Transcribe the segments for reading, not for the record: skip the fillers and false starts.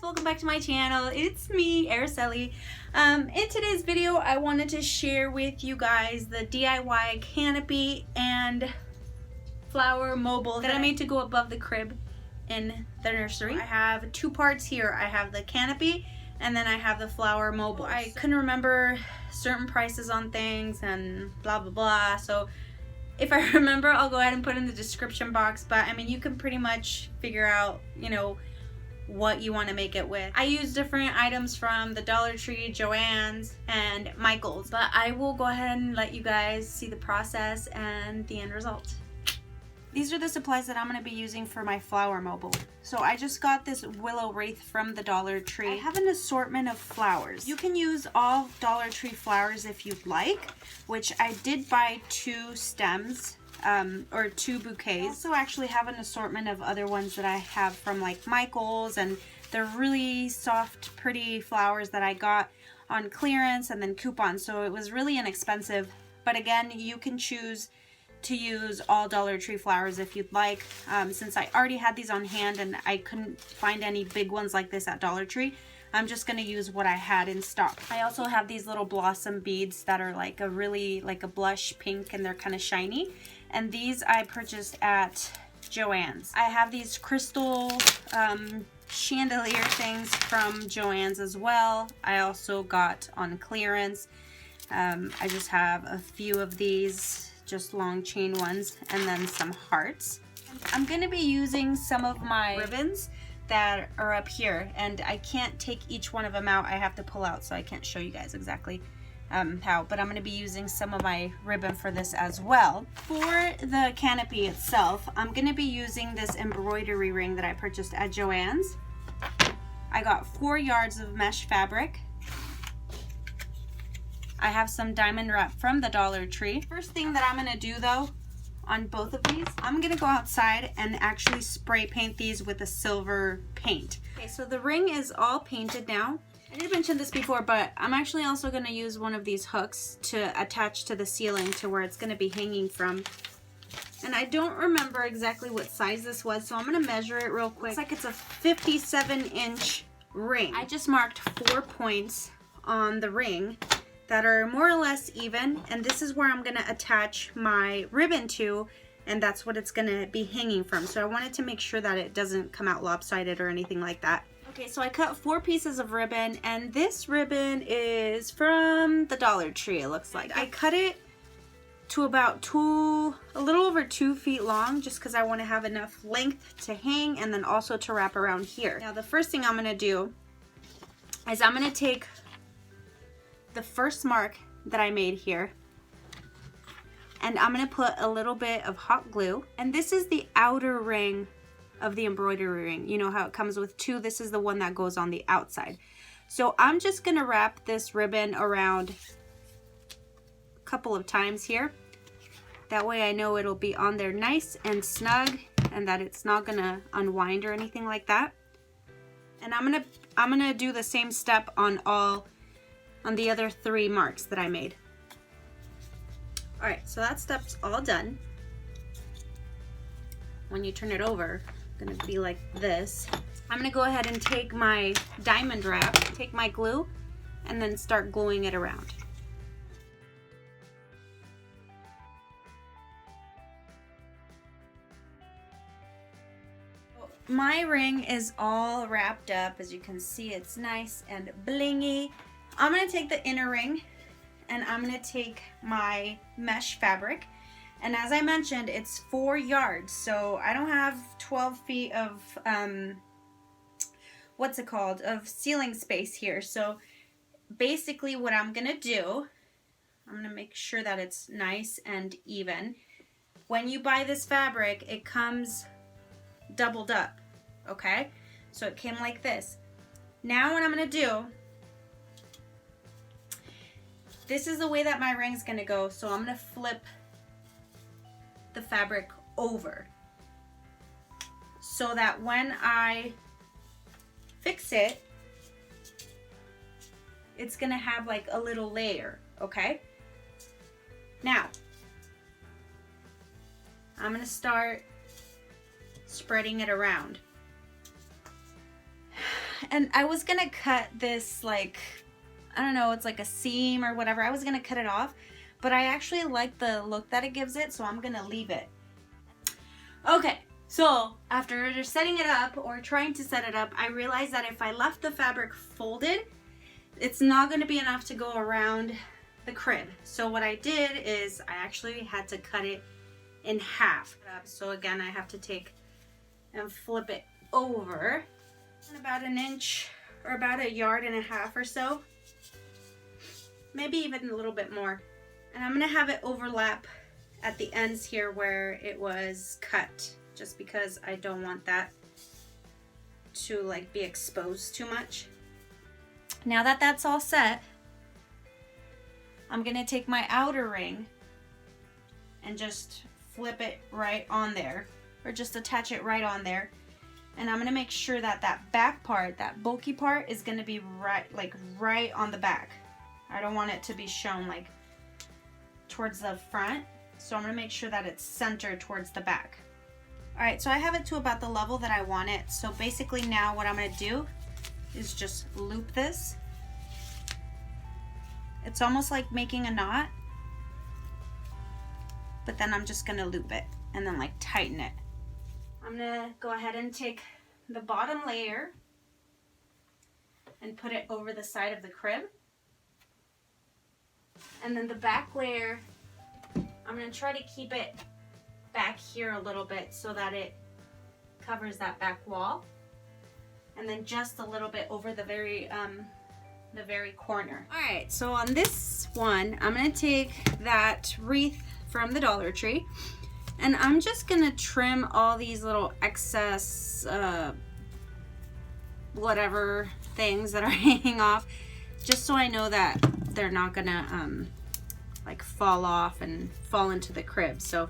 guys, welcome back to my channel. It's me, Araceli. In today's video I wanted to share with you guys the DIY canopy and flower mobile that I made to go above the crib in the nursery. I have two parts here. I have the canopy and then I have the flower mobile. I couldn't remember certain prices on things and blah blah blah, so if I remember I'll go ahead and put in the description box, but I mean you can pretty much figure out, you know, what you want to make it with. I use different items from the Dollar Tree, Joanne's, and Michael's, but I will go ahead and let you guys see the process and the end result. These are the supplies that I'm going to be using for my flower mobile. So I just got this willow wreath from the Dollar Tree. I have an assortment of flowers. You can use all Dollar Tree flowers if you'd like, which I did buy 2 stems or 2 bouquets. I also actually have an assortment of other ones that I have from like Michael's, and they're really soft, pretty flowers that I got on clearance and then coupons, so it was really inexpensive. But again, you can choose to use all Dollar Tree flowers if you'd like. Since I already had these on hand and I couldn't find any big ones like this at Dollar Tree, I'm just gonna use what I had in stock. I also have these little blossom beads that are like a really like a blush pink, and they're kind of shiny, and these I purchased at Joann's. I have these crystal chandelier things from Joann's as well. I also got on clearance. I just have a few of these just long chain ones, and then some hearts. I'm gonna be using some of my ribbons that are up here, and I can't take each one of them out. I have to pull out, so I can't show you guys exactly how, but I'm gonna be using some of my ribbon for this as well. For the canopy itself, I'm gonna be using this embroidery ring that I purchased at Joann's. I got 4 yards of mesh fabric. I have some diamond wrap from the Dollar Tree. First thing that I'm gonna do though on both of these, I'm gonna go outside and actually spray paint these with a silver paint. Okay, so the ring is all painted now. I did mention this before, but I'm actually also gonna use one of these hooks to attach to the ceiling to where it's gonna be hanging from. And I don't remember exactly what size this was, so I'm gonna measure it real quick. Looks like it's a 57-inch ring. I just marked 4 points on the ring that are more or less even, and this is where I'm gonna attach my ribbon to, and that's what it's gonna be hanging from. So I wanted to make sure that it doesn't come out lopsided or anything like that. Okay, so I cut 4 pieces of ribbon, and this ribbon is from the Dollar Tree, it looks like. I cut it to about a little over 2 feet long, just because I want to have enough length to hang and then also to wrap around here. Now the first thing I'm gonna do is I'm gonna take the first mark that I made here, and I'm gonna put a little bit of hot glue, and this is the outer ring of the embroidery ring. You know how it comes with 2? This is the one that goes on the outside. So I'm just gonna wrap this ribbon around a couple of times here. That way I know it'll be on there nice and snug and that it's not gonna unwind or anything like that. And I'm gonna do the same step on the other 3 marks that I made. Alright, so that step's all done. When you turn it over, it's gonna be like this. I'm gonna go ahead and take my diamond wrap, take my glue, and then start gluing it around. My ring is all wrapped up. As you can see, it's nice and blingy. I'm going to take the inner ring, and I'm going to take my mesh fabric, and as I mentioned, it's 4 yards, so I don't have 12 feet of of ceiling space here. So basically what I'm going to do, I'm going to make sure that it's nice and even. When you buy this fabric, it comes doubled up, okay? So it came like this. Now what I'm going to do, this is the way that my ring's gonna go, so I'm gonna flip the fabric over so that when I fix it, it's gonna have like a little layer, okay? Now, I'm gonna start spreading it around. And I was gonna cut this, like, I don't know, it's like a seam or whatever. I was gonna cut it off, but I actually like the look that it gives it, so I'm gonna leave it. Okay, so after setting it up or trying to set it up, I realized that if I left the fabric folded, it's not gonna be enough to go around the crib. So what I did is I actually had to cut it in half. So again, I have to take and flip it over about an inch or about 1.5 yards or so, maybe even a little bit more. And I'm gonna have it overlap at the ends here where it was cut, just because I don't want that to like be exposed too much. Now that that's all set, I'm gonna take my outer ring and just flip it right on there, or just attach it right on there. And I'm gonna make sure that that back part, that bulky part, is gonna be right on the back. I don't want it to be shown like towards the front. So I'm gonna make sure that it's centered towards the back. All right, so I have it to about the level that I want it. So basically now what I'm gonna do is just loop this. It's almost like making a knot, but then I'm just gonna loop it and then like tighten it. I'm gonna go ahead and take the bottom layer and put it over the side of the crib. And then the back layer, I'm gonna try to keep it back here a little bit so that it covers that back wall. And then just a little bit over the very corner. All right, so on this one, I'm gonna take that wreath from the Dollar Tree, and I'm just gonna trim all these little excess whatever things that are hanging off, just so I know that they're not gonna like fall off and fall into the crib. So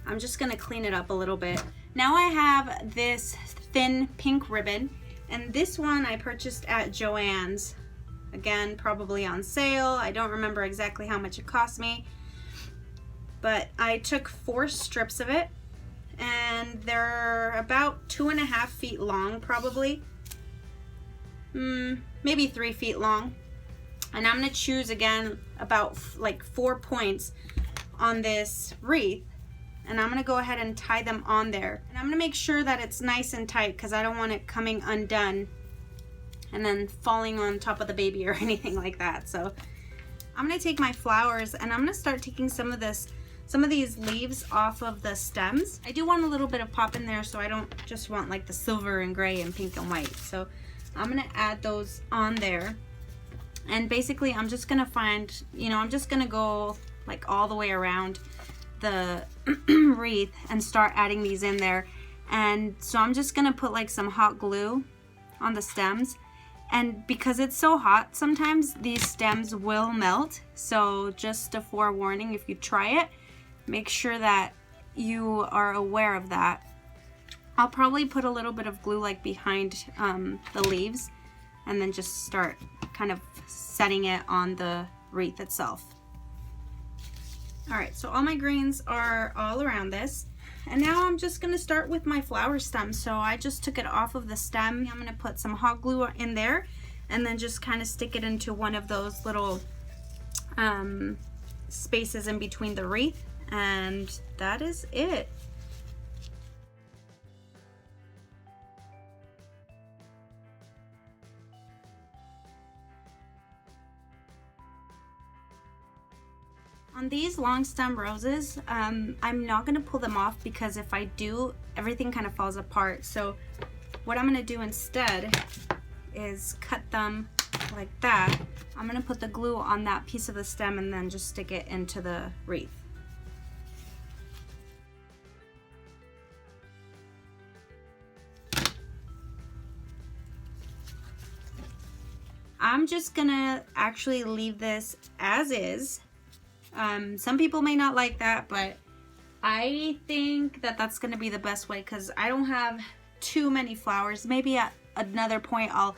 I'm just gonna clean it up a little bit. Now I have this thin pink ribbon, and this one I purchased at Joann's. Again, probably on sale. I don't remember exactly how much it cost me, but I took 4 strips of it, and they're about 2.5 feet long, probably. Maybe 3 feet long. And I'm gonna choose again about like 4 points on this wreath, and I'm gonna go ahead and tie them on there. And I'm gonna make sure that it's nice and tight because I don't want it coming undone and then falling on top of the baby or anything like that. So I'm gonna take my flowers and I'm gonna start taking some of these leaves off of the stems. I do want a little bit of pop in there, so I don't just want like the silver and gray and pink and white. So I'm gonna add those on there. And basically I'm just gonna find, I'm just gonna go like all the way around the wreath and start adding these in there. And so I'm just gonna put like some hot glue on the stems. And because it's so hot, sometimes these stems will melt. So just a forewarning, if you try it, make sure that you are aware of that. I'll probably put a little bit of glue like behind the leaves, and then just start kind of setting it on the wreath itself. All right, so all my greens are all around this. And now I'm just gonna start with my flower stem. So I just took it off of the stem. I'm gonna put some hot glue in there and then just kind of stick it into one of those little spaces in between the wreath. And that is it. On these long stem roses, I'm not gonna pull them off because if I do, everything kind of falls apart. So what I'm gonna do instead is cut them like that. I'm gonna put the glue on that piece of the stem and then just stick it into the wreath. I'm just gonna actually leave this as is. Some people may not like that, but I think that that's going to be the best way because I don't have too many flowers. Maybe at another point I'll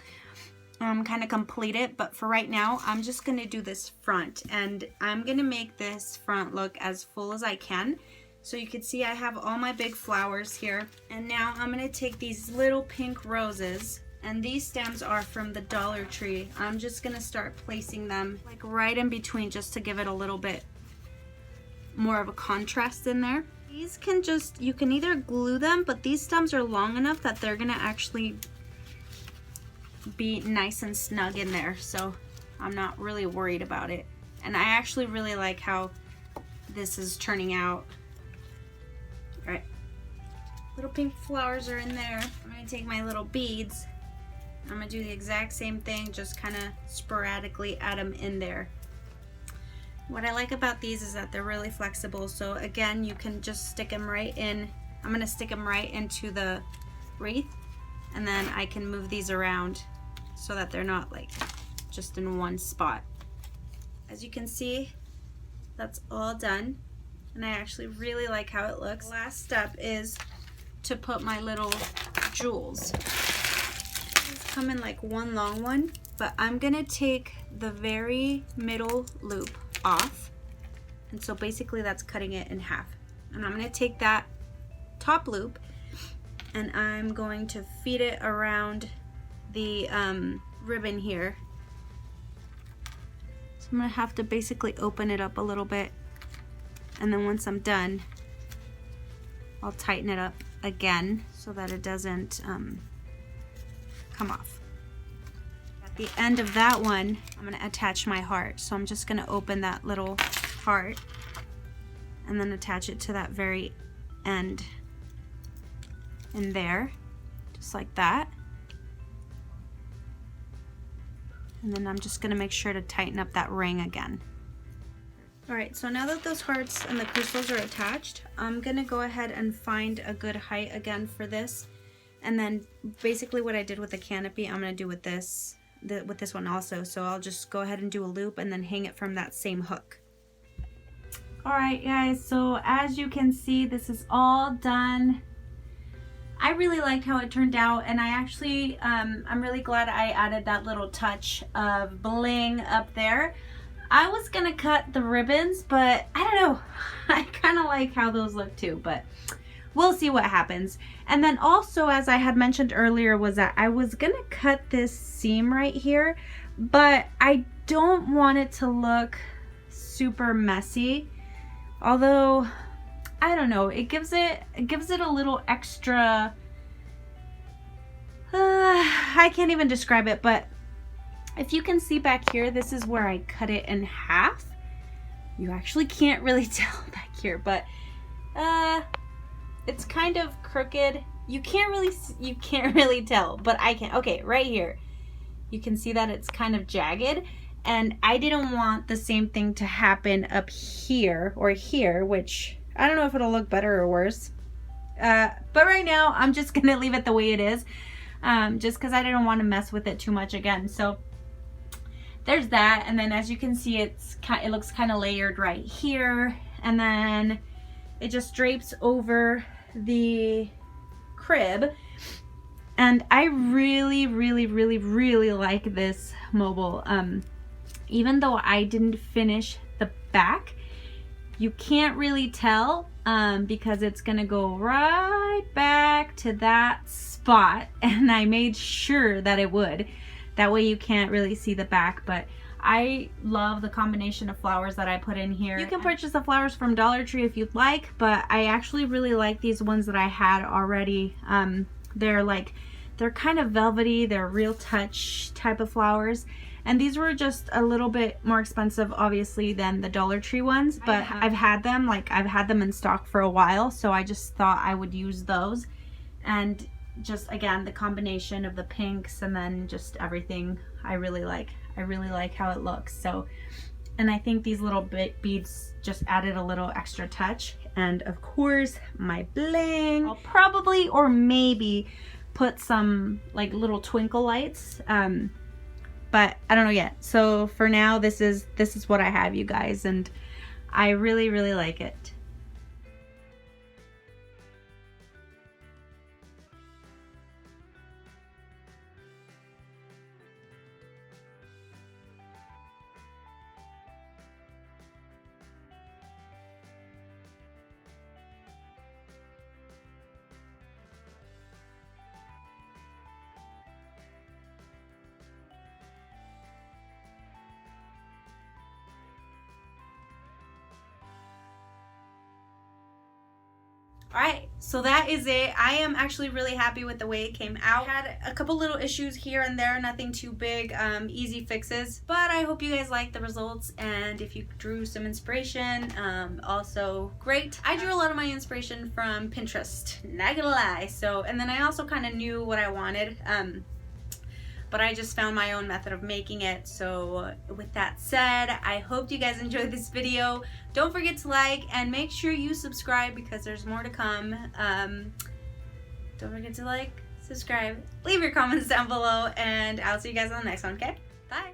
kind of complete it, but for right now I'm just going to do this front, and I'm going to make this front look as full as I can. So you can see I have all my big flowers here, and now I'm going to take these little pink roses And these stems are from the Dollar Tree. I'm just gonna start placing them like right in between just to give it a little bit more of a contrast in there. These can just, you can either glue them, but these stems are long enough that they're gonna actually be nice and snug in there. So I'm not really worried about it. And I actually really like how this is turning out. All right, little pink flowers are in there. I'm gonna take my little beads. I'm gonna do the exact same thing, just kind of sporadically add them in there. What I like about these is that they're really flexible. So again, you can just stick them right in. I'm gonna stick them right into the wreath, and then I can move these around so that they're not like just in one spot. As you can see, that's all done. And I actually really like how it looks. Last step is to put my little jewels. These come in like one long one, but I'm gonna take the very middle loop off. And so basically that's cutting it in half. And I'm gonna take that top loop and I'm going to feed it around the ribbon here. So I'm gonna have to basically open it up a little bit. And then once I'm done, I'll tighten it up again so that it doesn't come off. At the end of that one, I'm gonna attach my heart. So I'm just gonna open that little heart and then attach it to that very end in there, just like that. And then I'm just gonna make sure to tighten up that ring again. All right, so now that those hearts and the crystals are attached, I'm gonna go ahead and find a good height again for this. And then basically what I did with the canopy, I'm gonna do with this one also. So I'll just go ahead and do a loop and then hang it from that same hook. All right, guys, so as you can see, this is all done. I really liked how it turned out, and I actually, I'm really glad I added that little touch of bling up there. I was gonna cut the ribbons, but I don't know. I kind of like how those look too, but we'll see what happens. And then also, as I had mentioned earlier, was that I was gonna cut this seam right here, but I don't want it to look super messy. Although, I don't know, it gives it a little extra, I can't even describe it, but if you can see back here, this is where I cut it in half. You actually can't really tell back here, but it's kind of crooked. You can't really tell, but I can. Okay, right here. You can see that it's kind of jagged, and I didn't want the same thing to happen up here or here, which I don't know if it'll look better or worse. But right now, I'm just gonna leave it the way it is, just because I didn't want to mess with it too much again. So there's that, and then as you can see, it looks kind of layered right here, and then it just drapes over the crib. And I really like this mobile. Even though I didn't finish the back, you can't really tell because it's gonna go right back to that spot, and I made sure that it would. That way you can't really see the back, but I love the combination of flowers that I put in here. You can purchase the flowers from Dollar Tree if you'd like, but I actually really like these ones that I had already. They're kind of velvety, they're real touch type of flowers. And these were just a little bit more expensive, obviously, than the Dollar Tree ones, but I've had them in stock for a while, so I just thought I would use those. And just, again, the combination of the pinks and then just everything, I really like how it looks. So, and I think these little beads just added a little extra touch. And of course, my bling. I'll probably or maybe put some like little twinkle lights, but I don't know yet. So for now, this is what I have, you guys, and I really like it. Alright, so that is it. I am actually really happy with the way it came out. I had a couple little issues here and there, nothing too big, easy fixes. But I hope you guys liked the results, and if you drew some inspiration, also great. I drew a lot of my inspiration from Pinterest, not gonna lie. So, and then I also kind of knew what I wanted. But I just found my own method of making it. So with that said, I hope you guys enjoyed this video. Don't forget to like and make sure you subscribe because there's more to come. Don't forget to like, subscribe, leave your comments down below, and I'll see you guys on the next one, okay? Bye.